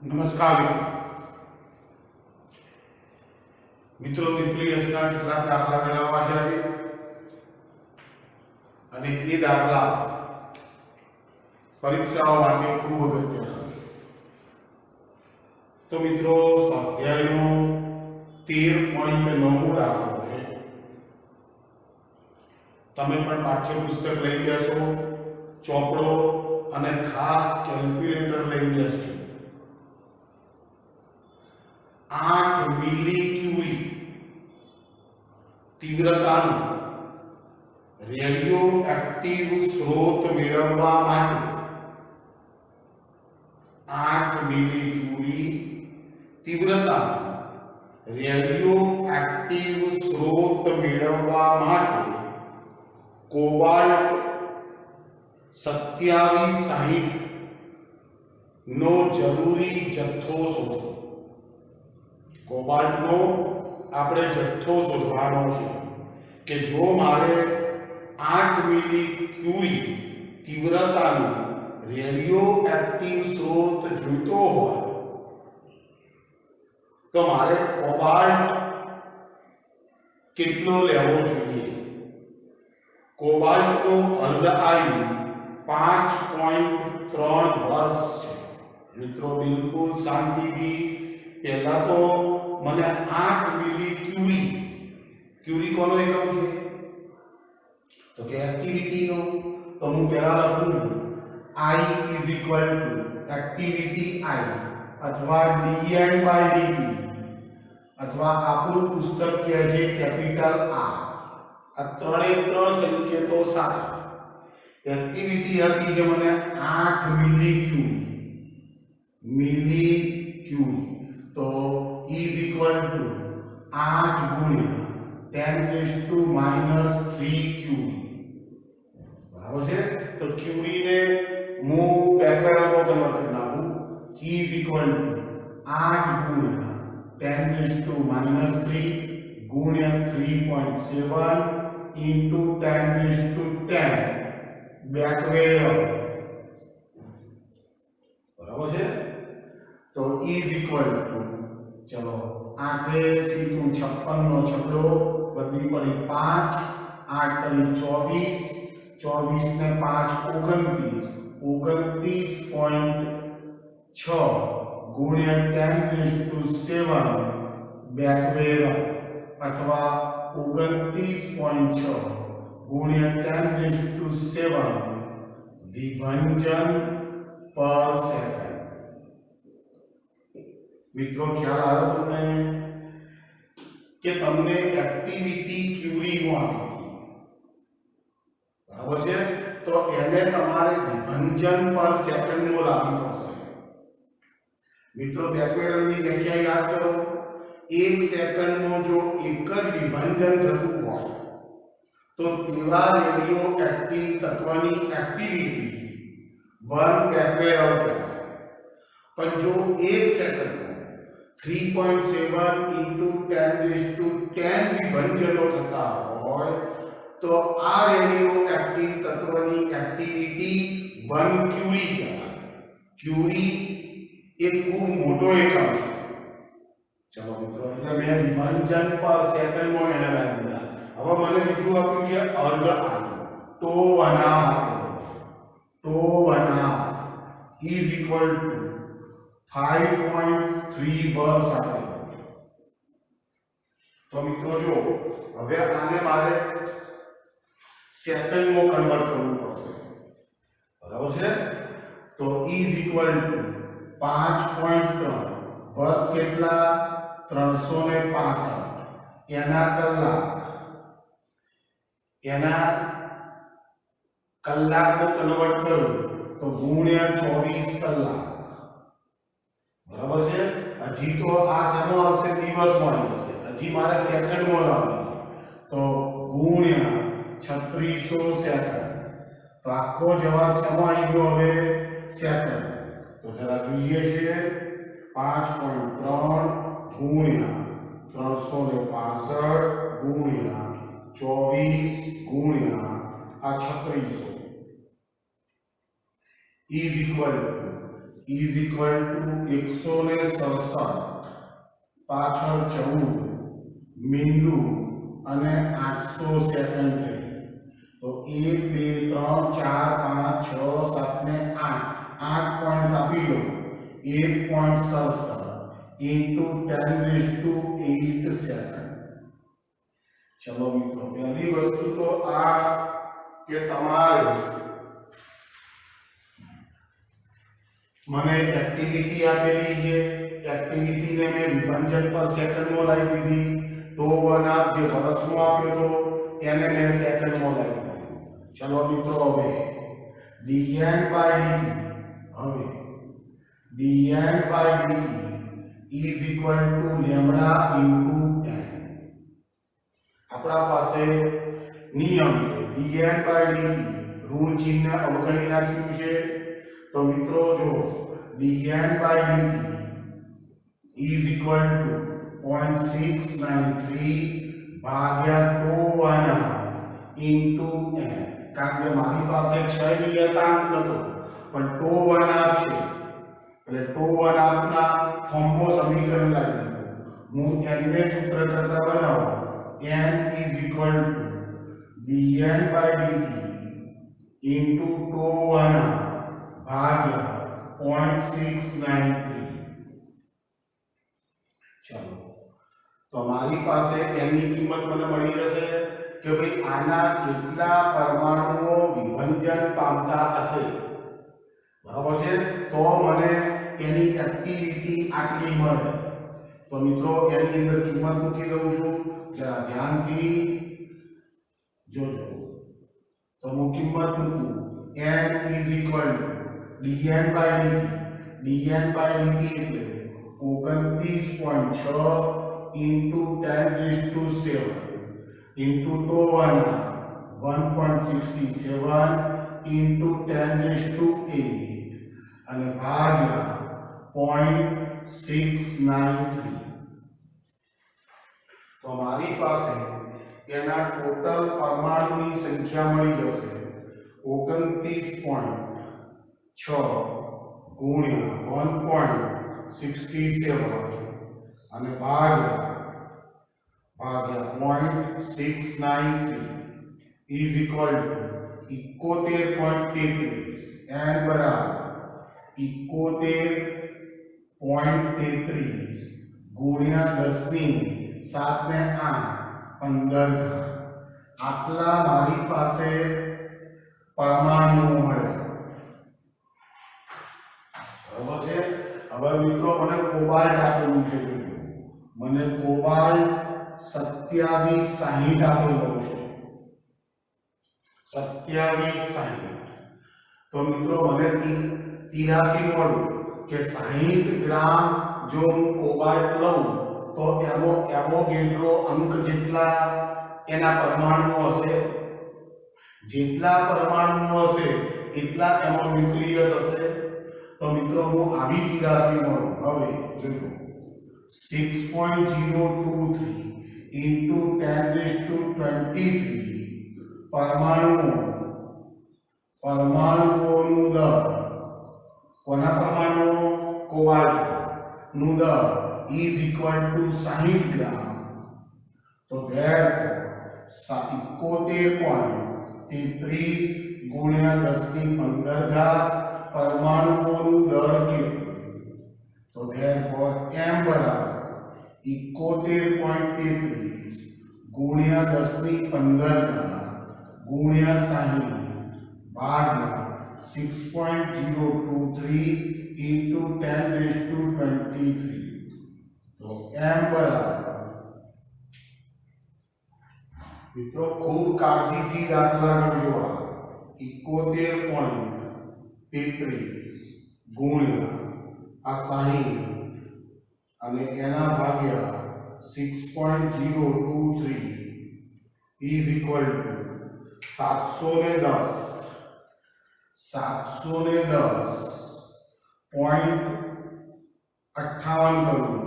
નમસ્કાર મિત્રો, ન્યુક્લિયસના કેટલાક દાખલા ગણવા છે અને એ દાખલા પરીક્ષાઓ માટે ખૂબ અગત્યના છે. તો મિત્રો, સ્વાધ્યાયનો 13.9 દાખલો છે. તમે પણ પાઠ્યપુસ્તક લઈ બેસો, ચોપડો અને ખાસ કેલ્ક્યુલેટર લઈ બેસો. 8 મિલી ક્યુરી તીવ્રતાનું રેડિયો એક્ટિવ સ્રોત મેળવવા માટે 8 મિલી ક્યુરી તીવ્રતાનું રેડિયો એક્ટિવ સ્રોત મેળવવા માટે કોબાલ્ટ 2760 નો જરૂરી જથ્થો શોધો. કોબાલ્ટનો આપણે જથ્થો શોધવાનો છે કે જો મારે 8 મિલી ક્યુરી તીવ્રતાનું રેડિયો એક્ટિવ સ્રોત જોઈતો હોય તો મારે કોબાલ્ટ કેટલો લેવો જોઈએ. કોબાલ્ટનો અર્ધ આયુ 5.3 વર્ષ છે. મિત્રો, બિલકુલ શાંતિથી પહેલા તો મને 8 મિલી ક્યુરી કોનો એકમ છે તો કે એક્ટિવિટીનો. તો હું પહેલા લખું I is equal to activity I અથવા dN/dt અથવા આપણું પુસ્તક કહે છે કેપિટલ R. આ ત્રણે ત્રણ સંકેતો સાચા. એક્ટિવિટી હતી કે મને 8 મિલી ક્યુરી તો is equal to 8 ગુણ્યા 10⁻³ ક્યુરી. બરાબર છે. તો ક્યુરી ને હું બેકવર્ડમાં કન્વર્ટ કરી નાખું. is equal to 8 ગુણ્યા 10⁻³ ગુણ્યા 3.7 into 10⁻10 બેકવર્ડ. બરાબર છે. તો is equal to ચલો 8 × 56 નો છગડો બદલી પડી 5 8 × 24 24 ને 5 29.6 ગુણ્યા 10⁻7 બેકવેર અથવા 29.6 ગુણ્યા 10⁻7 વિભંજન પર સેકન્ડ. મિત્રો, ખ્યાલ આવ્યો તમને કે તમને એક્ટિવિટી ક્યુરીમાં આપી. બરાબર છે. તો એને તમારે વિભંજન પર સેકન્ડમાં લાવવી પડશે. મિત્રો, બેકવેરની વ્યાખ્યા યાદ કરો. 1 સેકન્ડમાં જો એક જ વિભંજન થતું હોય તો તેવા રેડિયો એક્ટિવ તત્વની એક્ટિવિટી 1 બેકવેર કહેવાય. પણ જો 1 સેકન્ડ 3.7 into 10⁻10 વિભંજનો થતા હોય તો આ રેડિયો એક્ટિવ તત્વની એક્ટિવિટી 1 ક્યુરી કહેવાય. ક્યુરી એ ખૂબ મોટો એકમ છે. ચલો મિત્રો, એટલે મેં વિભંજન પર સેકન્ડમાં એને લાવી દીધા. હવે મને બીજું આપ્યું છે અર્ધ આયુ. તો 1/2 is equal to 5.3 વર્ષ આપે. તો મિત્રો જો હવે આને મારે સેકન્ડમાં કન્વર્ટ કરવું પડશે. બરાબર છે. તો is equal to 5.3 વર્ષ કેટલા 365 એના કલાકમાં કન્વર્ટ કરું તો ગુણ્યા 24 કલાક. બરાબર છે. હજી તો આ શેનો આવશે દિવસમાં આવી જશે. હજી મારે સેકન્ડમાં લાવવી તો ગુણ્યા 3600 સેકન્ડ. તો આખો જવાબ શેનો આવી ગયો હવે સેકન્ડ. તો જરા જોઈએ છે 5.3 ગુણ્યા 365 ગુણ્યા 24 ગુણ્યા આ 3600 is equal to is equal two 167 પાછળ 14 મીંડું અને 800 સેકન્ડ થઈ તો 1 2 3 4 5 6 7 ને 8 પોઈન્ટ આપી દો 1.67 into 10⁸ સેકન્ડ। चलो मित्रों पहली वस्तु तो आ के तमारे मने एक्टिविटी आपेली है एक्टिविटी ने मैं विभंजन पर सेकंड में लाई दीधी तो वन आप जो वर्ष में आप्यो तो एने मैं सेकंड में लाई दीधी। चलो मित्रों હવે dn by dt હવે dn by dt is equal to lambda into n। अपना पासे नियम dn by dt ऋण चिन्ह अवगणी नाख्યું છે तो मित्रों जो dn by dt is equal to 0.693 Bhagya 2 into n કારણ કે મારી પાસે ક્ષય નિયતાંક નતો પણ 2 છે એટલે 2 આપના ફોર્મમાં સમીકરણ લાવી દીધું હું n ને સૂત્ર કરતા બનાવું n is equal to dn by dt into 2 भाग्या 0.693। चलो तो हमारी पासे n ની કિંમત મને મળી જશે કે ભાઈ આના કેટલા પરમાણુઓ વિભંજન પામતા હશે બરાબર છે તો મને એની એક્ટિવિટી આટલી મળે તો મિત્રો એની અંદર કિંમત મૂકી દઉં છું જરા ધ્યાનથી જોજો તો હું કિંમત મૂકું n is equal to dn by dt dn by dt એટલે 29.6 into 10⁸ into 2 1.67 into 10⁸ અને ભાગ્યા 0.693 तो हमारी पास एना टोटल परमाणुनी संख्या मળી જશે 29.6 ગુણ્યા 1.67 અને ભાગ્યા 0.693 is equal to 71.33 n बराबर 71.33 गुणिया 10 ની 7 ને 8 15 આટલા મારી પાસે પરમાણુઓ મળ્યા બરાબર છે। હવે મિત્રો મને કોબાલ્ટ આપેલું છે જોજો મને કોબાલ્ટ 2760 આપેલો છે 2760 તો મિત્રો મને 83 મળ્યું કે 60 ગ્રામ જો હું કોબાલ્ટ લઉં तो एवोगेड्रो अंक जेटला एना परमाणुओ हशे जेटला परमाणुओ हशे એટલા એમાં ન્યુક્લિયસ હશે તો મિત્રો હું આવી 83 મળું હવે જોજો 6.023 into 10⁻23 પરમાણુઓનું દર કોના પરમાણુઓ કોબાલ્ટ નું દર is equal to 60 ग्राम तो therefore 71.33 गुणिया 10 ની 15 परमाणुओનું દળ કેટલું તો therefore m બરાબર 71.33 ગુણિયા 10 ની 15 ગુણિયા 60 ભાગ્યા 6.023 into 10⁻23 तो m बराबर मित्रों खूब काळजी थी दाखला करजो 71.33 गुणिया आ 60 અને એના ભાગ્યા 6.023 is equal to 710.58 करूं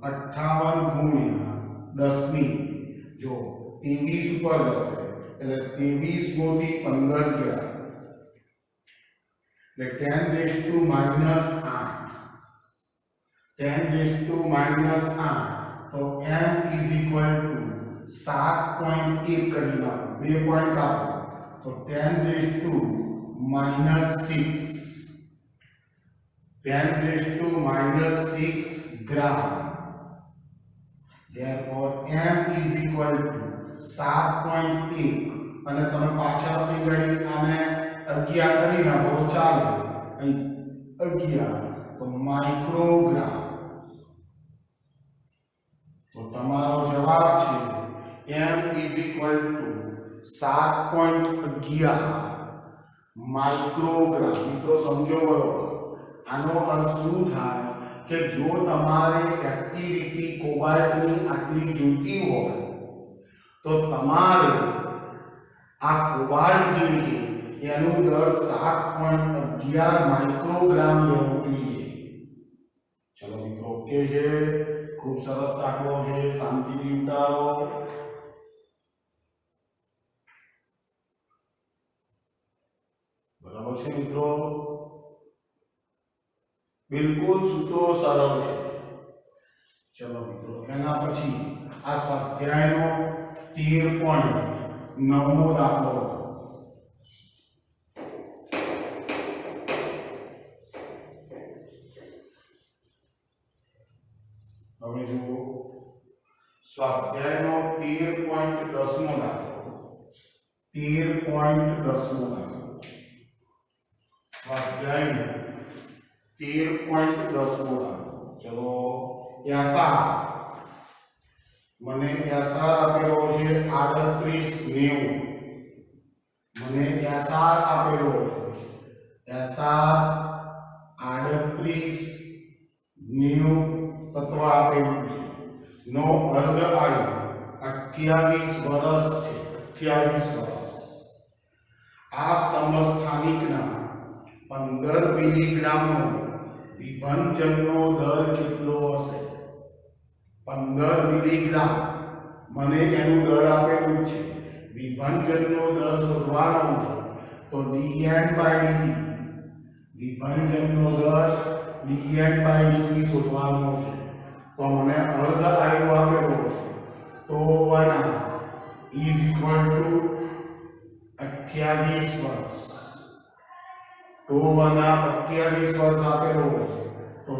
58 गुणिया 10 ની જો 23 ઉપર જશે એટલે 23 મોથી 15 ગયા એટલે 10 raise to minus 8, 10 raise to minus 8, તો m ઇઝ ઇક્વલ ટુ 7.1 કરી નાખો, 2 પોઈન્ટ કાપો તો 10 raise to minus 6, 10 raised to minus 6 gram. Therefore, m is equal to 7.1 અને તમે પાછળથી ગણી આને 11 કરી નાખો તો ચાલે, અહીં 11 તો માઇક્રોગ્રામ. તો તમારો જવાબ છે m is equal to 7.11 microgram. મિત્રો સમજો બરોબર, આનો અર્થ શું થાય કે જો તમારે એક્ટિવિટી કોબાલ્ટની આટલી જોઈતી હોય તો તમારે આ કોબાલ્ટ જે છે એનું દર 7.11 માઇક્રોગ્રામ લેવું જોઈએ. ચલો મિત્રો, ઓકે છે, ખૂબ સરસ દાખલો છે, શાંતિથી ઉતારો. બરાબર છે મિત્રો, બિલકુલ સૂત્રો સરળ છે. ચલો મિત્રો, એના પછી આ સ્વાધ્યાયનો 13.9મો દાખલો. હવે જુઓ, સ્વાધ્યાયનો 13.10મો દાખલો. 13.10મો દાખલો સ્વાધ્યાયનો 13.10મો દાખલો. ચલો, યાસા મને યાસા આપેલો છે 38 90. મને યાસા આપેલો છે યાસા 38 90 તત્વ આપેલું છે. નો અર્ધ આયુ 28 વર્ષ છે, 28 વર્ષ. આ સમસ્થાનિકના 15 મિલીગ્રામનો વિભંજનનો દર કેટલો હશે? 15 મિલીગ્રામ મને એનું દર આપેલું છે, વિભંજનનો દર શોધવાનો તો dn/dt, વિભંજનનો દર dn/dt શોધવાનો છે. તો મને અર્ધ આયુ આપેલો તો 1 ઇઝ ઇક્વલ ટુ 28 વર્ષ. તો 1 28 વર્ષ આપેલો તો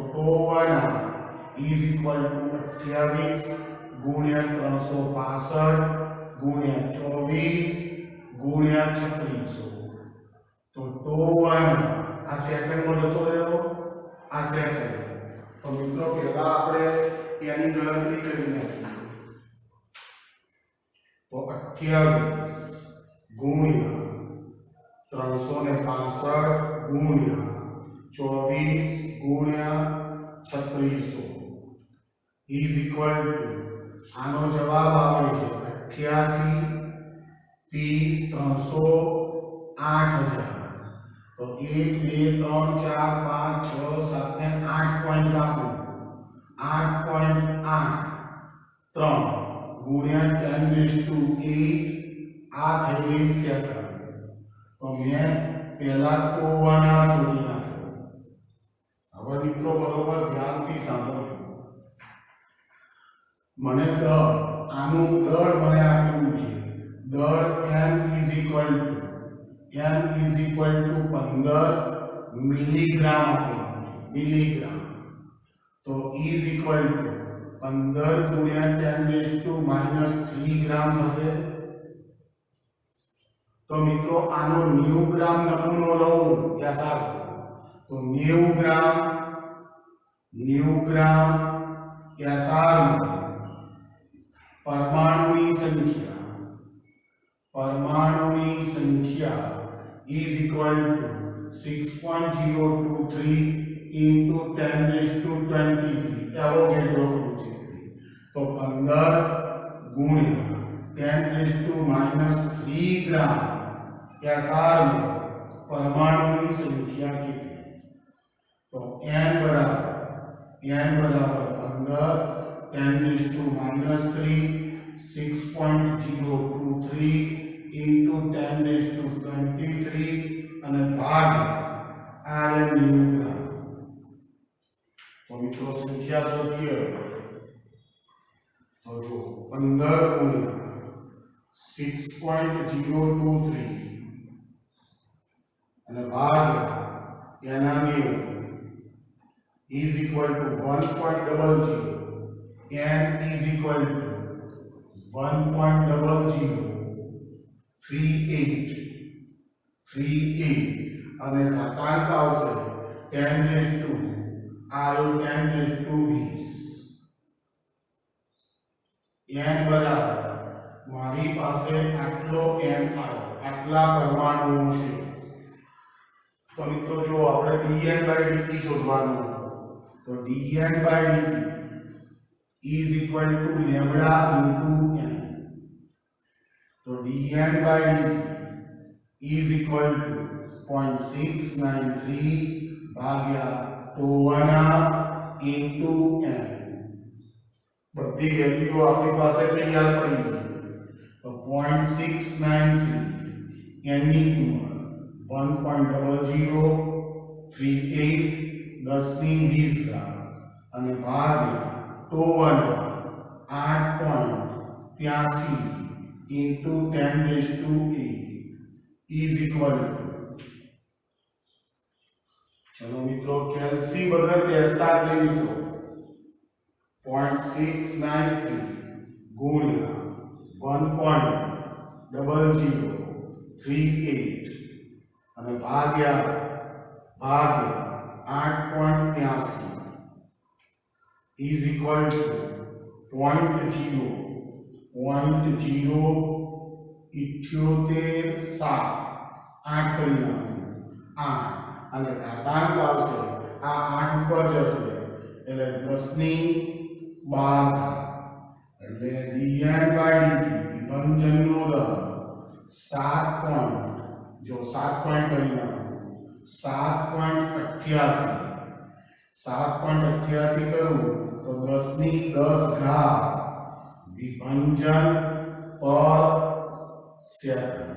1 ઇઝ ઇક્વલ ટુ 28 ગુણ્યા 365 ગુણ્યા 24 ગુણ્યા 3600. તો 1 આ સેકન્ડમાં જતો રહ્યો, આ સેકન્ડ. તો મિત્રો પહેલા આપણે એની ગણતરી કરી નાખીએ. તો 28 ગુણ્યા 365 ગુણ્યા 24 ગુણ્યા 3600 ઇઝ ઇક્વલ ટુ, આનો જવાબ આવે છે 88 30 300 8000. તો 1 2 3 4 5 6 7 ને 8 પોઈન્ટ આપો, 8.8 3 ગુણ્યા 10⁸ આ થઈ ગઈ સેકન્ડ. તો મેં પહેલા ટોવાના શોધી નાખ્યો. હવે મિત્રો બરોબર ધ્યાનથી સાંભળજો. મને આનું દળ મને આપેલું છે, દળ m is equal two 15 milligram આપેલું છે, મિલીગ્રામ. તો ઇઝ ઇક્વલ ટુ 15 ગુણ્યા 10⁻³ ગ્રામ થશે. તો મિત્રો આનો 90 ગ્રામ નમૂનો લઉં યા સાહેબ, તો 90 ગ્રામ યા સારું. પરમાણુની સંખ્યા is equal to 6.023 into 10⁻23 Avogadro છે. તો 15 ગુણ્યા 10⁻³ ગ્રામ યા સારું પરમાણુની સંખ્યા કેટલી? તો n બરાબર 15 10⁻³ 6.023 into 10⁻23 અને ભાગ Rn 90 ગ્રામ। तो मित्रों संख्या शोधीए तो जो 15 गुणिया 6.023 અને ભાગ્યા એના 90 is equal to 1.00 n is equal to 1.0038 અને ઘાતાંક આવશે 10 raised to r 10 raised to 20 n બરાબર મારી પાસે આટલો n આવ્યો આટલા પરમાણુઓ છે તો મિત્રો જો આપણે dn/dt શોધવાનું તો dn/dt is equal to lambda into n तो dn/dt is equal to 0.693 भाग्या 2.5 into n बધી વેલ્યુ આપણી પાસે તૈયાર પડી ગઈ તો 0.693 n ની કિંમત 1.0038 10 ની 20 ગ્રામ અને ભાગ્યા 8.83 into 10 raised to 8 is equal to चलो मित्रों कैल्सी बगर बेस्ता ले मित्रों 0.693 गुणिया 1.0038 અને ભાગ્યા 8.83 is equal to 0.078 8 કરી નાખું 8 અને ઘાતાંક આવશે આ 8 ઉપર જશે એટલે 10 ની 12 એટલે dn/dt વિભંજનનો દર 7 જો 7 પોઈન્ટ કરી નાખું 7.88 કરું તો 10 ની 10 ઘાત विभंजन पर सेकंड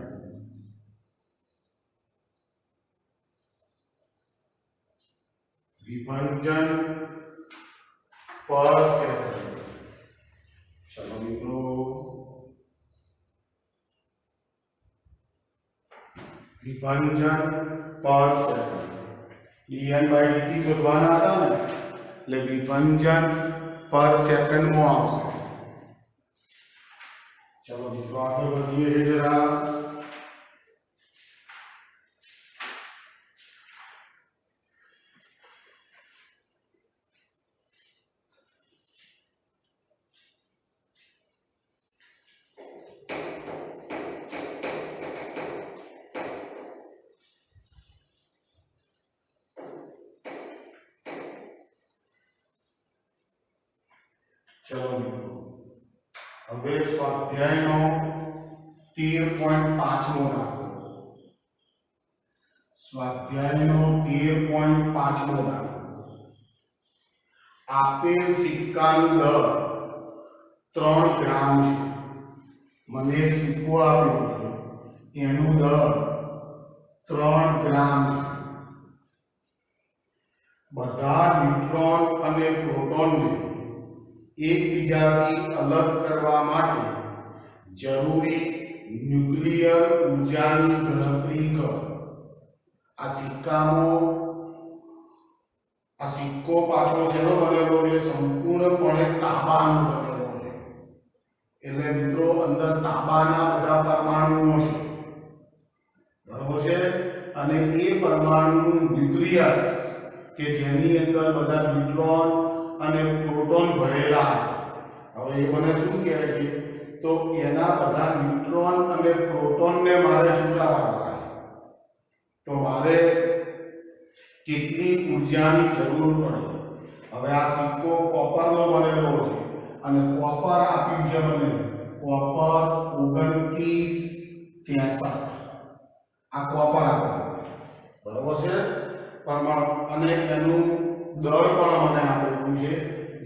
विभंजन पर सेकंड चलो मित्रों विभंजन पर सेकंड dn/dt શોધવાના હતા ને એટલે વિભંજન પર સેકન્ડમાં આવશે चलो मित्रों आगे बढ़िए है जरा चलो मित्रों હવે સ્વાધ્યાયનો 13.5મો દાખલો સ્વાધ્યાયનો 13.5મો દાખલો આપેલ સિક્કાનું દર 3 ગ્રામ છે મને એક સિક્કો આપ્યો છે એનું દર 3 ગ્રામ છે બધા ન્યુટ્રોન અને પ્રોટોનને એકબીજાથી અલગ કરવા માટે જરૂરી ન્યુક્લિયર ઊર્જાની ગણતરી કરો આ સિક્કો પાછો જેનો બનેલો છે સંપૂર્ણપણે તાંબાનો બનેલો છે એટલે મિત્રો અંદર તાંબાના બધા પરમાણુઓ છે બરાબર છે અને એ પરમાણુનું ન્યુક્લિયસ કે જેની અંદર બધા ન્યુટ્રોન અને પ્રોટોન ભરેલા છે હવે એ મને શું કહે છે તો એના બધા ન્યુટ્રોન અને પ્રોટોનને મારે છૂટા પાડવા તો મારે કેટલી ઊર્જાની જરૂર પડે હવે આ સિક્કો કોપરનો બનેલો છે અને કોપર આપ્યું છે મને કોપર 2963 આ કોપર આપ્યું બરાબર છે પરમાણુ અને એનું દળ પણ મને આપેલું છે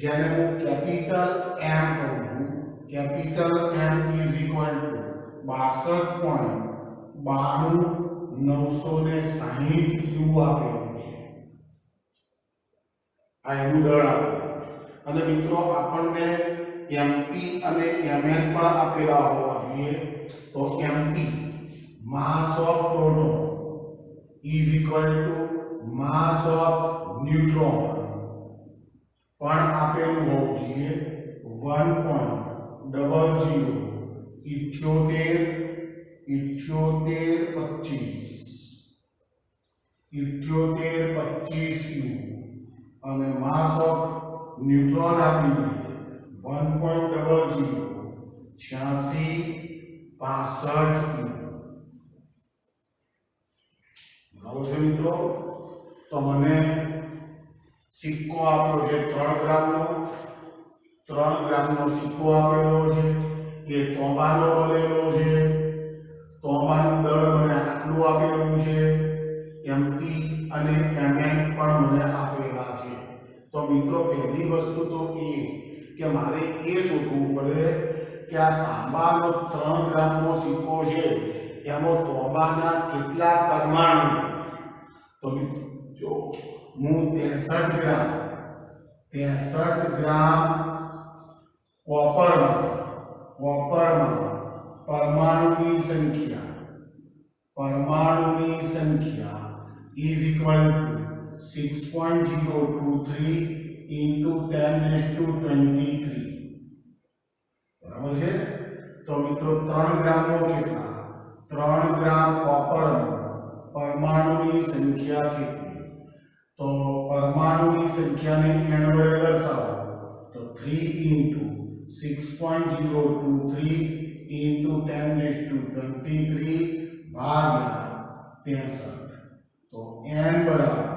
જેને હું કેપિટલ M કહું છું capital M is equal two 62.92960 you આપેલું છે આ એનું દળ આપેલું છે અને મિત્રો આપણને એમપી અને એમએન પણ આપેલા હોવા જોઈએ તો MP mass of proton is equal two mass of neutron પણ આપેલું હોવું જોઈએ 1.007825 અને માસ ઓફ ન્યુટ્રોન આપ્યું 1.008665 બરાબર છે મિત્રો તો મને સિક્કો આપ્યો છે 3 ગ્રામનો 3 ગ્રામનો સિક્કો આપેલો છે એ તોબાનો બનેલો છે તોબાનું દળ મને આટલું આપેલું છે એમપી અને એમએન પણ મને આપેલા છે તો મિત્રો પહેલી વસ્તુ તો એ કે મારે એ શોધવું પડે કે આ તાંબાનો 3 ગ્રામનો સિક્કો છે એમાં તોબાના કેટલા પરમાણુ તો જો હું 63 ગ્રામ કોપરમાં પરમાણુની સંખ્યા is equal to 6.023 into 10⁻23 બરાબર છે તો મિત્રો 3 ગ્રામનો કેટલા 3 ગ્રામ કોપરમાં પરમાણુની સંખ્યા કેટલી તો પરમાણુની સંખ્યાને n વડે દર્શાવો તો 3 into 6.023 into 10⁻23 ભાગ્યા 63 તો n બરાબર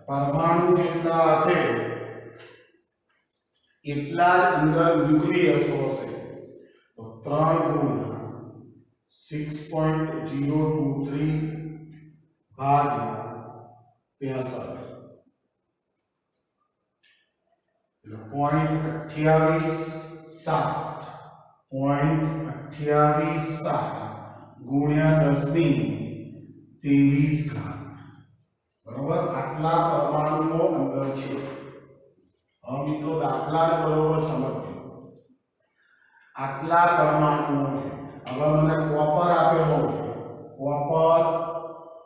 પરમાણુ જેટલા હશે એટલા જ અંદર ન્યુક્લિયસો હશે તો 3 ગુણ્યા 6.023 ભાગ્યા 63 0.28 ગુણ્યા 10⁻23 બરાબર આટલા પરમાણુઓ અંદર છે હવે મિત્રો દાખલાને બરોબર સમજજો આટલા પરમાણુઓ છે હવે મને કોપર આપેલો છે કોપર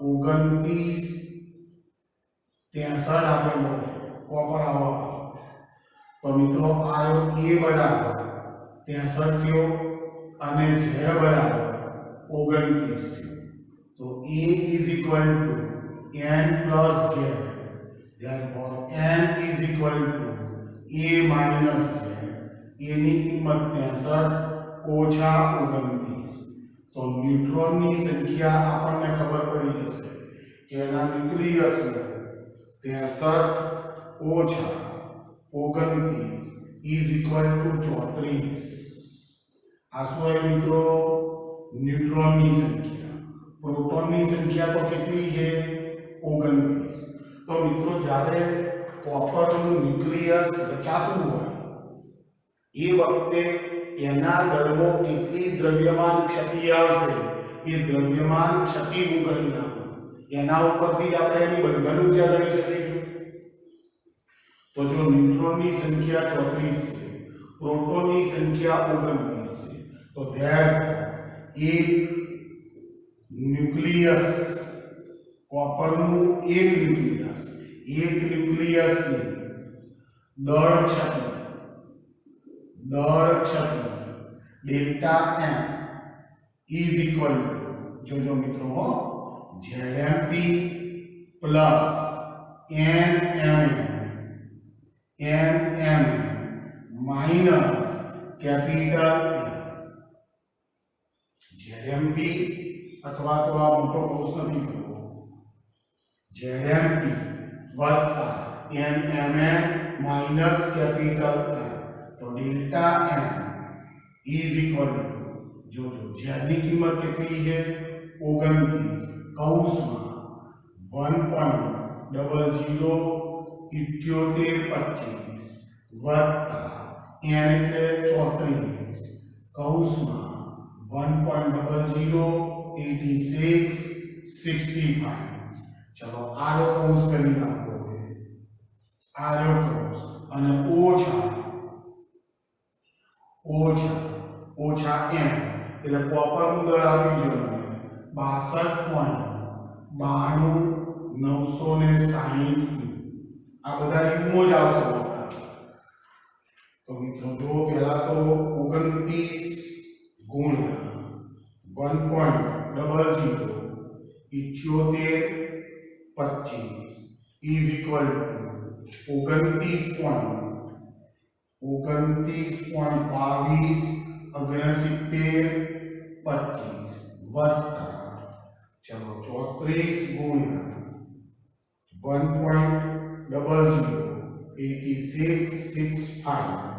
2963 આપેલો છે કોપર આવો તો મિત્રો આ એ બરાબર 63 થયો અને z બરાબર 29 થયો તો a is equal to n plus z therefore n is equal to a minus z a ની કિંમત 63 ઓછા 29 તો ન્યુટ્રોનની સંખ્યા આપણને ખબર પડી જશે કે એના ન્યુક્લિયસ 63 ઓછા 29 is equal to 34 આ શું है મિત્રો ન્યુટ્રોનની સંખ્યા પ્રોટોનની સંખ્યા તો કેટલી છે 29 તો મિત્રો જ્યારે કોપરનું ન્યુક્લિયસ રચાતું હોય એ વખતે એના દળમાં કેટલી દ્રવ્યમાન ક્ષતિ આવશે એ દ્રવ્યમાન ક્ષતિ હું ગણી નાખું એના ઉપરથી આપણે એની બંધન ઊર્જા ગણી શકીશું તો જો ન્યુટ્રોનની સંખ્યા 34 છે પ્રોટોનની સંખ્યા 29 છે તો ધેર એક ન્યુક્લિયસ કોપરનું એક ન્યુક્લિયસની દળ ક્ષતિ delta m is equal to જો મિત્રો Zmp plus nm minus capital Zmp અથવા તો આ મોટો કોર્સ નથી કરવો Zmp વત્તા nmn minus capital M તો delta m is equal to જો z ની કિંમત કેટલી છે 29 કૌંસમાં 1.007825 વત્તા n એટલે 34 કૌંસમાં 1.008665 ચલો આનો કૌંસ કરી નાખો આર્યો ક્રોસ અને ઓછા ઓછા ઓછા m એટલે કોપરનું દળ આવી ગયું 62.92,960 આ બધા યુમો જ આવશે તો મિત્રો જો પહેલા તો 29 ગુણ્યા 1.00 is equal to 29.22 વત્તા ચલો 34 ગુણ્યા 1.008665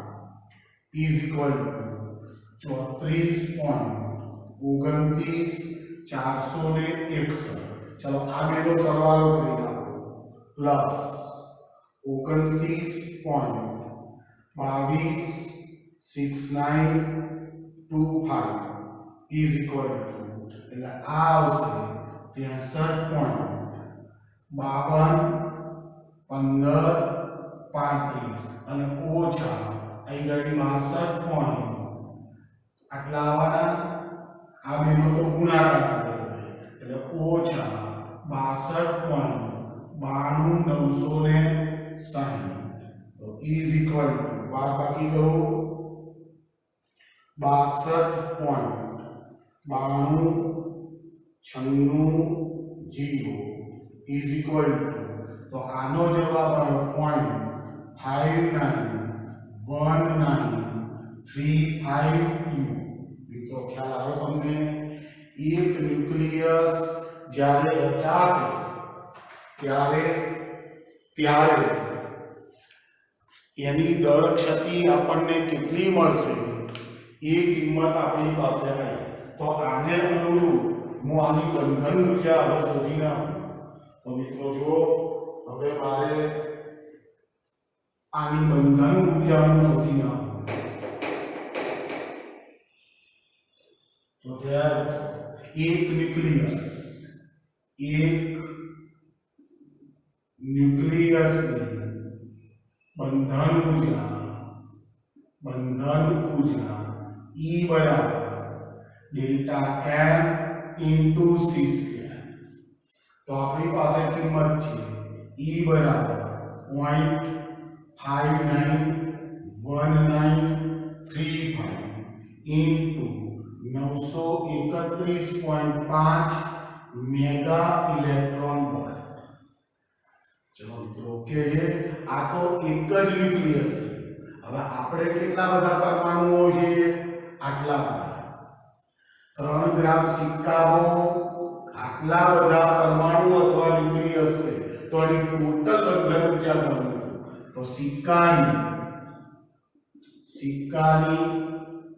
is equal to 34.29,461 चलो आ बेनो सरवाळो કરી નાખો પ્લસ 29.226925 is equal to એટલે આ આવશે 63.521535 અને ઓછા અહીં ગાડી 62 આટલા આવવાના આ બેનો તો ગુણાકાર થશે એટલે ઓછા 62.960 તો is equal to બાકી કરો 62.9296 is equal to તો આનો જવાબ આવ્યો 0.591935 મિત્રો ખ્યાલ આવ્યો તમને એક ન્યુક્લિયસ જ્યારે રચાશે ત્યારે એની દળ ક્ષતિ આપણને કેટલી મળશે એ કિંમત આપણી પાસે આવી તો આને અનુરૂપ હું આની બંધન ઊર્જા હવે શોધી નાખું તો મિત્રો જો હવે મારે આની બંધન ઊર્જાનું શોધી નાખું તો ત્યારે એક ન્યુક્લિયસની બંધન ઊર્જા E બરાબર delta m into c square તો આપણી પાસે કિંમત છે E બરાબર 0.591935 ઇન્ટુ 931.5 મેગા ઇલેક્ટ્રોન વોલ્ટ ચલો મિત્રો ઓકે આ તો એક જ ન્યુક્લિયસ છે હવે આપણે કેટલા બધા પરમાણુઓ છે આટલા બધા 3 ગ્રામ સિક્કામાં આટલા બધા પરમાણુ અથવા ન્યુક્લિયસ છે તો આની ટોટલ બંધન ઊર્જા ગણવું તો સિક્કાની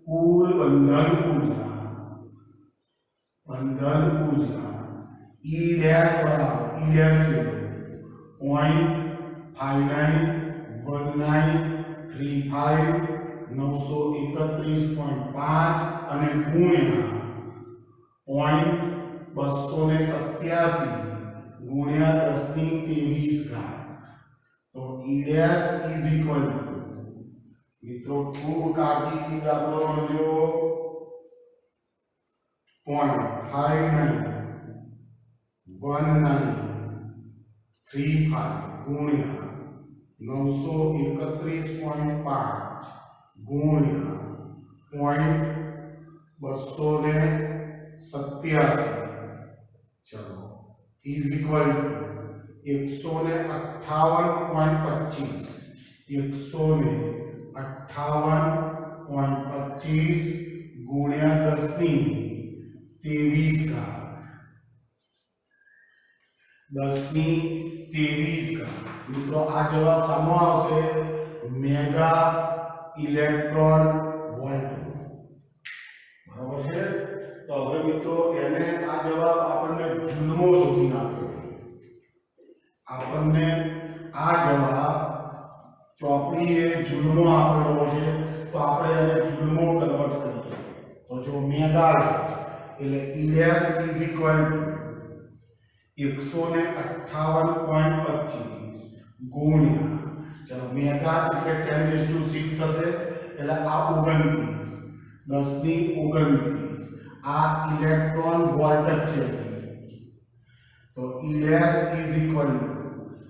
કુલ બંધન ઊર્જા E ડેશ બરાબર E ડેશ કે 0.591935 931.5 અને ગુણ્યા 0.287 ગુણ્યા 1023 તો E dash is equal two મિત્રો ખૂબ કાળજીથી દાખલો ગણજો 0.591935 ગુણ્યા 931.5 ગુણ્યા 0.287 ચલો ઇઝ ઇક્વલ ટુ 158.25 ગુણ્યા 1023 મિત્રો આ જવાબ સામો આવશે મેગા ઇલેક્ટ્રોન વોલ્ટ બરાબર છે તો હવે મિત્રો એને આ જવાબ આપણને જૂલમો શોધી નાખ્યો આપણને આ જવાબ ચોપડીએ જૂલમો આપેલો છે તો આપણે એને જૂલમો કન્વર્ટ કરીએ તો જો મેગા એટલે E dash is equal two 158.25 ગુણ્યા चलो मेगा એટલે 10⁶ થશે એટલે આ 29 10 ની 29 આ ઇલેક્ટ્રોન વોલ્ટ છે તો E dash is equal two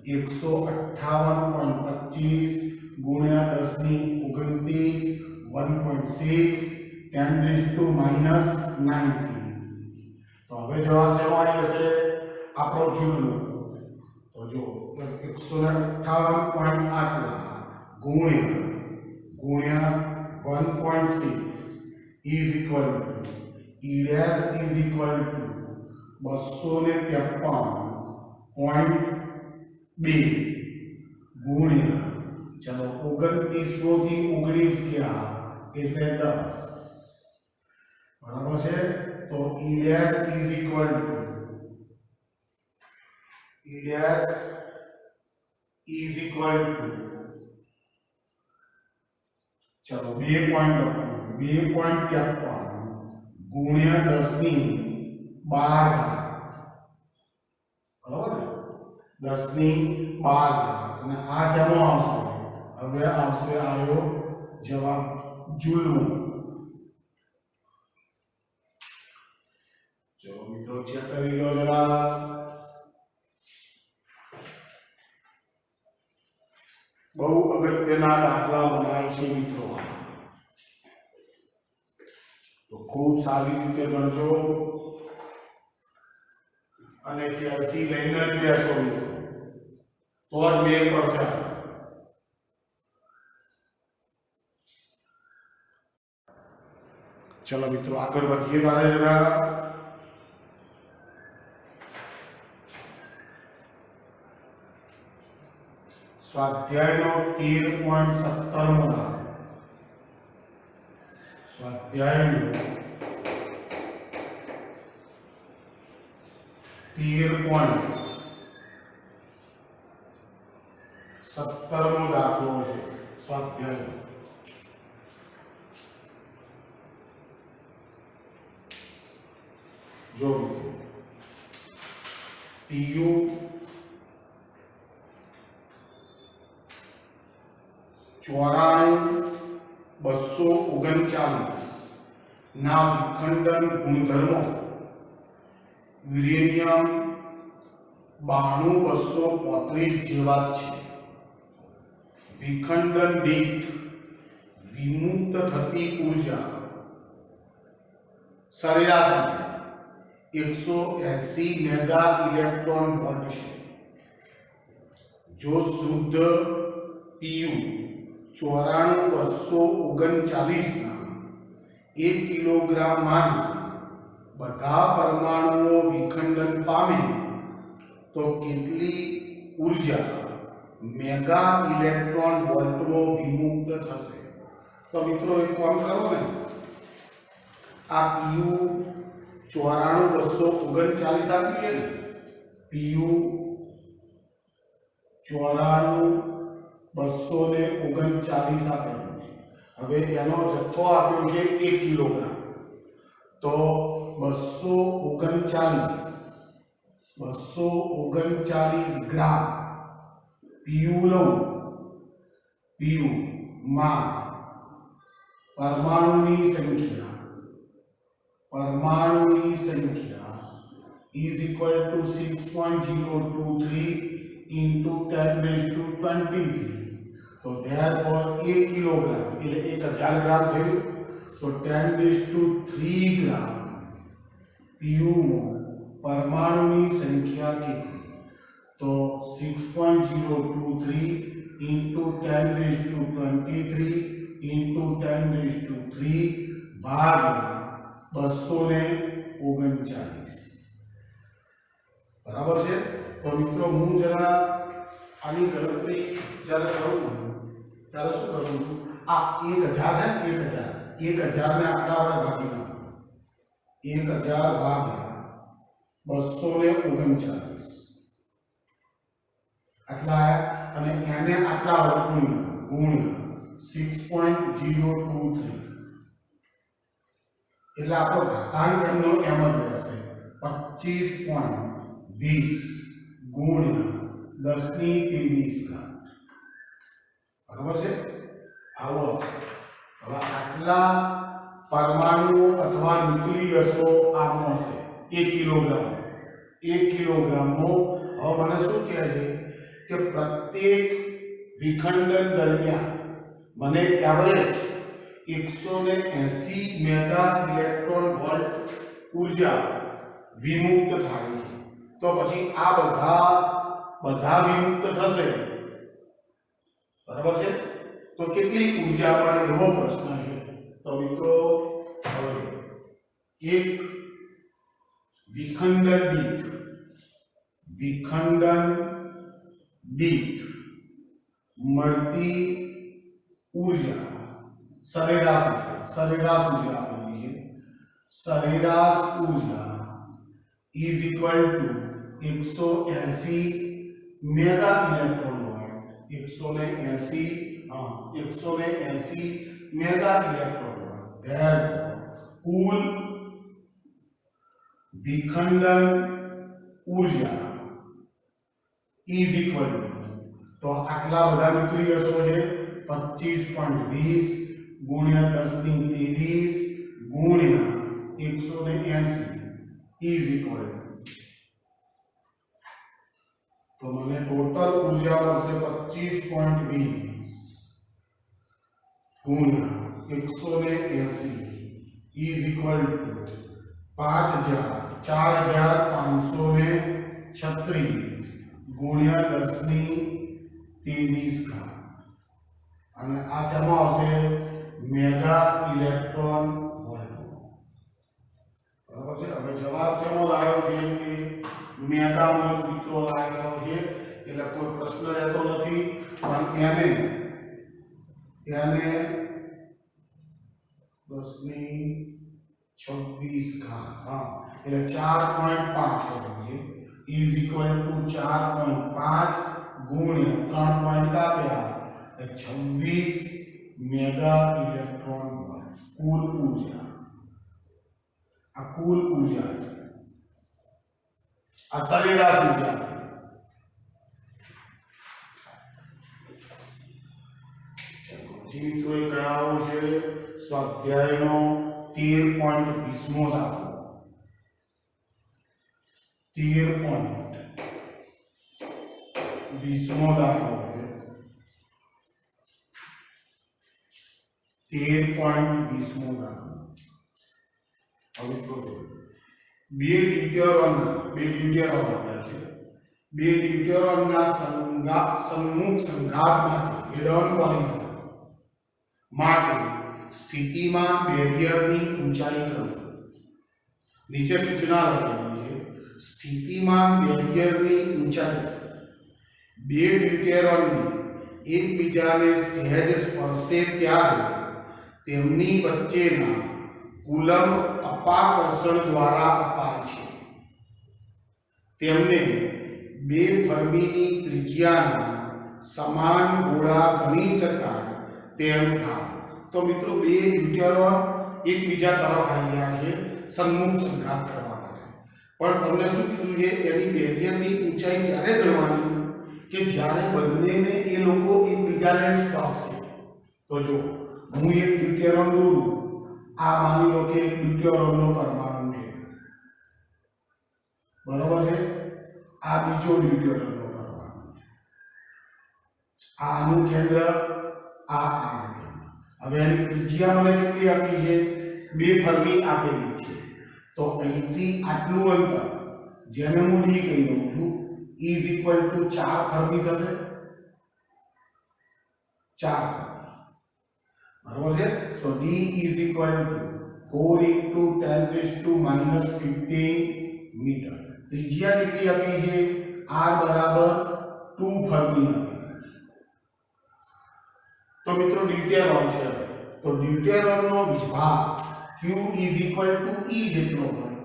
158.25 ગુણ્યા 10 ની 29 1.6 10⁻⁻19 તો હવે જવાબ શું આવી હશે આપણો જૂલનો તો જો 158.8 ગુણ્યા 1.6 is equal to E dash is equal to 253.2 ગુણ્યા ચલો 29 થી 19 ગયા એટલે 10 બરાબર છે તો E dash is equal to चलो 2.53 गुण્યા 10 ની 12 બરાબર ને 10 ની 12 અને આ શેનો આવશે હવે આવશે આવ્યો જવાબ જૂલનો ચલો મિત્રો ચેક કરી લો જરા બહુ અગત્યના દાખલા બનાય છે મિત્રો તો ખૂબ સારી રીતે ગણજો અને કેલ્સી લઈને જ બેસો મિત્રો તો જ મેળ પડશે ચલો મિત્રો આગળ વધીએ તારે જરા स्वाध्यायનો 13.17 स्वाध्यायનો 13.17 દાખલો છે સ્વાધ્યાય જો PU ચોરાણું 239 ના વિખંડન ગુણધર્મો યુરેનિયમ 92 જેવા છે વિખંડન દીઠ વિમુક્ત થતી ઉર્જા સરેરાશ 180 મેગા ઇલેક્ટ્રોન વોલ્ટ છે જો શુદ્ધ PU 94239 ના 1 કિલોગ્રામ માં બધા પરમાણુઓ વિખંડન પામે તો કેટલી ઉર્જા મેગા ઇલેક્ટ્રોન વોલ્ટમાં વિમુક્ત થશે તો મિત્રો એક કામ કરો ને આ PU 94239 આપીએ ને PU 94239 આપેલું છે હવે એનો જથ્થો આપ્યો છે 1 કિલોગ્રામ તો 239 ગ્રામ PU લઉં PU માં પરમાણુની સંખ્યા is equal to 6.023 into 10⁻23 तो therefore 1 किलोग्राम એટલે 1000 ગ્રામ થયું તો 10⁻3 ગ્રામ PU માં પરમાણુની સંખ્યા કેટલી તો 6.023 into 10⁻23 into 10⁻3 ભાગ્યા 239 બરાબર છે તો મિત્રો હું જરા આની ગણતરી જ્યારે કરું ત્યારે શું કરું આ 1000 ને 1000 ને આટલા વડે ભાગી નાખો 1000 ભાગ્યા 239 આટલા અને એને આટલા વડે ગુણ્યા 6.023 એટલે આપણો ઘાતાંક એમનો એમ જ રહેશે 25.20 ગુણ્યા 10⁻23 ઘાત બરાબર છે આવો હવે આટલા પરમાણુ અથવા ન્યુક્લિયસો આમાં હશે 1 કિલોગ્રામ 1 કિલોગ્રામમાં હવે મને શું કહે છે કે પ્રત્યેક વિખંડન દરમિયાન મને એવરેજ 180 મેગા ઇલેક્ટ્રોન વોલ્ટ ઊર્જા વિમુક્ત થાય છે તો પછી આ બધા વિમુક્ત થશે બરાબર છે તો કેટલી ઊર્જા મળે એવો પ્રશ્ન છે તો મિત્રો હવે એક વિખંડન દીઠ મળતી ઊર્જા સરેરાશ ઊર્જા આપેલી છે સરેરાશ ઊર્જા is equal to 180 mega electron volt 180 mega electron volt there કુલ વિખંડન ઊર્જા ઇઝ ઇક્વલ ટુ તો આટલા બધા ન્યુક્લિયસો છે 25.20 ગુણ્યા 10 ની 23 ગુણ્યા 180 ઇઝ ઇક્વલ તો મને ટોટલ ઊર્જા મળશે 25.20 ગુણ્યા 180 ઇઝ ઇક્વલ ટુ 4536 ગુણ્યા 10 ની 23 ઘાત અને આ શેમાં આવશે મેગા ઇલેક્ટ્રોન વોલ્ટ બરાબર છે હવે જવાબ શેનો લાવ્યો છે કે મેગામાં જ મિત્રો લાગેલો છે એટલે કોઈ પ્રશ્ન રહેતો નથી પણ એને 10 ની 26 ઘાત હા એટલે 4.5 કરીએ ઇઝ ઇક્વલ ટુ 4.5 ગુણ્યા 3 પોઈન્ટ કાપ્યા એટલે 26 મેગા ઇલેક્ટ્રોન વોલ્ટ કુલ ઊર્જા આ કુલ ઊર્જા આ સરેરાશ ઊર્જા મિત્રો એ ગણાવો છે સ્વાધ્યાયનો 13.20મો દાખલો 13.20મો દાખલો 13.20મો દાખલો હવે તો બે ડ્યુટેરોનના સમ્મુખ સંઘાત માટે હેડ-ઓન કોલિઝન માટે સ્થિતિમાં બેરિયરની ઊંચાઈ કરવી નીચે સૂચના લખેલી છે સ્થિતિમાં બેરિયરની ઊંચાઈ બે ડ્યુટેરોનની એકબીજાને સહેજ સ્પર્શે ત્યારે તેમની વચ્ચેના કુલમ અપાકર્ષણ દ્વારા અપાય છે તેમને બે ફર્મીની ત્રિજ્યાના સમાન ગોળા ગણી શકાય તેમ થાય તો મિત્રો બે ડ્યુટેરોન એકબીજા તરફ આવી રહ્યા છે સન્મુખ સંઘાત કરવા માટે પણ તમને શું કીધું છે એની બેરિયરની ઊંચાઈ ક્યારે ગણવાની કે જ્યારે બંનેને એ લોકો એકબીજાને સ્પર્શે તો જો હું એક ડ્યુટેરોન દોરું આ માની લો કે એક ડ્યુટેરોનનો પરમાણુ છે બરોબર છે આ બીજો ડ્યુટેરોનનો પરમાણુ છે આનું કેન્દ્ર આનું કેન્દ્ર હવે એની ત્રિજ્યા મને કેટલી આપી છે બે ફર્મી આપેલી છે તો અહીંથી આટલું અંતર જેને હું ડી કહી દઉં છું ઇઝ ઇક્વલ ટુ 4 ફર્મી થશે 4 બરાબર છે તો d is equal to 4 into 10⁻⁻15 metre ત્રિજ્યા કેટલી આપી છે r બરાબર 2 ફર્મી આપી તો મિત્રો ડ્યુટેરોન છે તો ડ્યુટેરોનનો વિભાગ q is equal two e જેટલો હોય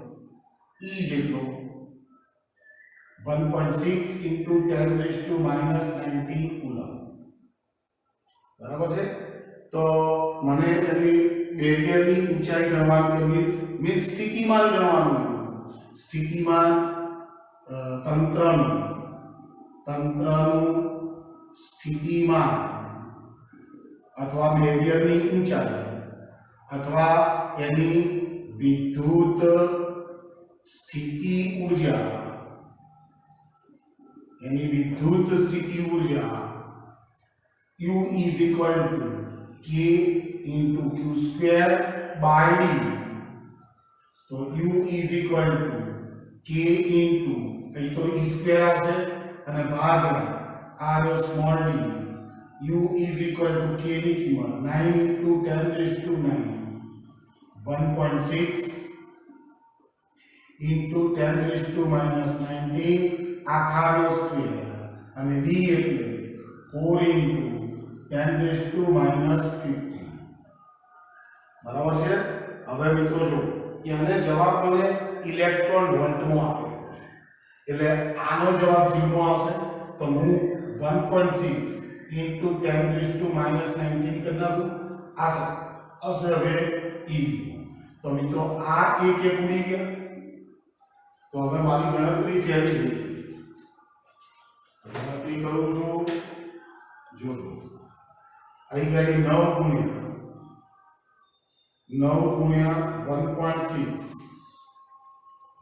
e જેટલો 1.6 into 10⁻⁻19 કુલમ બરાબર છે તો મને એની બેરિયરની ઊંચાઈ ગણવાની મીન્સ સ્થિતિમાન ગણવાનું સ્થિતિમાન તંત્રનું સ્થિતિમાન अथवा બેરિયરની ઊંચાઈ अथवा એની વિદ્યુત સ્થિતિ ऊर्जा यानी विद्युत स्थिति ऊर्जा U is equal to K into Q square by D. तो U is equal to K into कहीं तो E square आसे अने भाग R small d. U is equal to K ની કિંમત 9 into 10 raised to 9 1.6 into 10 raised to minus 19 आखाનો square અને d એટલે 4 into 10 raised to minus 50 બરાબર છે। હવે મિત્રો જો એને જવાબ મને ઇલેક્ટ્રોન વોલ્ટમાં આપેલો છે એટલે આનો જવાબ જૂનો આવશે તો હું 1.6 into 10 raised to minus 19 કરી નાખું આવશે હવે e તો મિત્રો આ એક એક ઉડી ગયા તો હવે મારી ગણતરી સહેલી થઈ गणतरी करूँ जो आई गई 9 गुणिया 1.6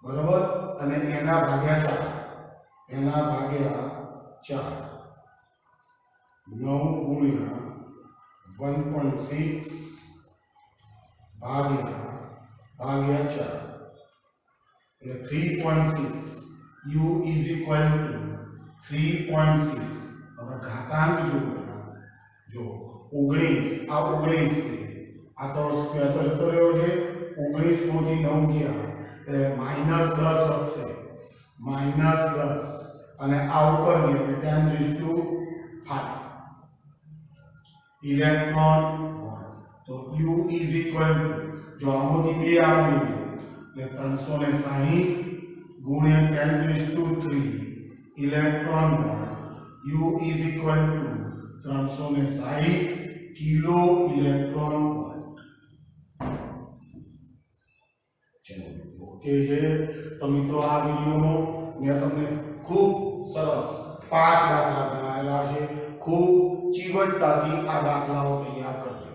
बराबर अने एना भाग्या 4 9 गुणिया 1.6 भाग्या 4 3.6 u is equal to 3.6 હવે ઘાતાંક જો 19 આ 19 છે આ તો સ્ક્વેર તો જતો રહ્યો છે 19 માંથી 9 ગયા એટલે -10 વધશે -10 અને આ ઉપર ગયો એટલે 10 raised to 5 ઇલેક્ટ્રોન તો U is equal to જો આમાંથી 2 આમાં લીધું એટલે 360 ગુણ્યા 10 raised to 3 electron volt U is equal to 360 kilo electron volt. चलो ओके है तो मित्रों आ वीडियो में मैं તમને ખૂબ સરસ 5 દાખલા બનાવેલા છે ખૂબ ચીવટતાથી આ દાખલાઓ તૈયાર કરજો।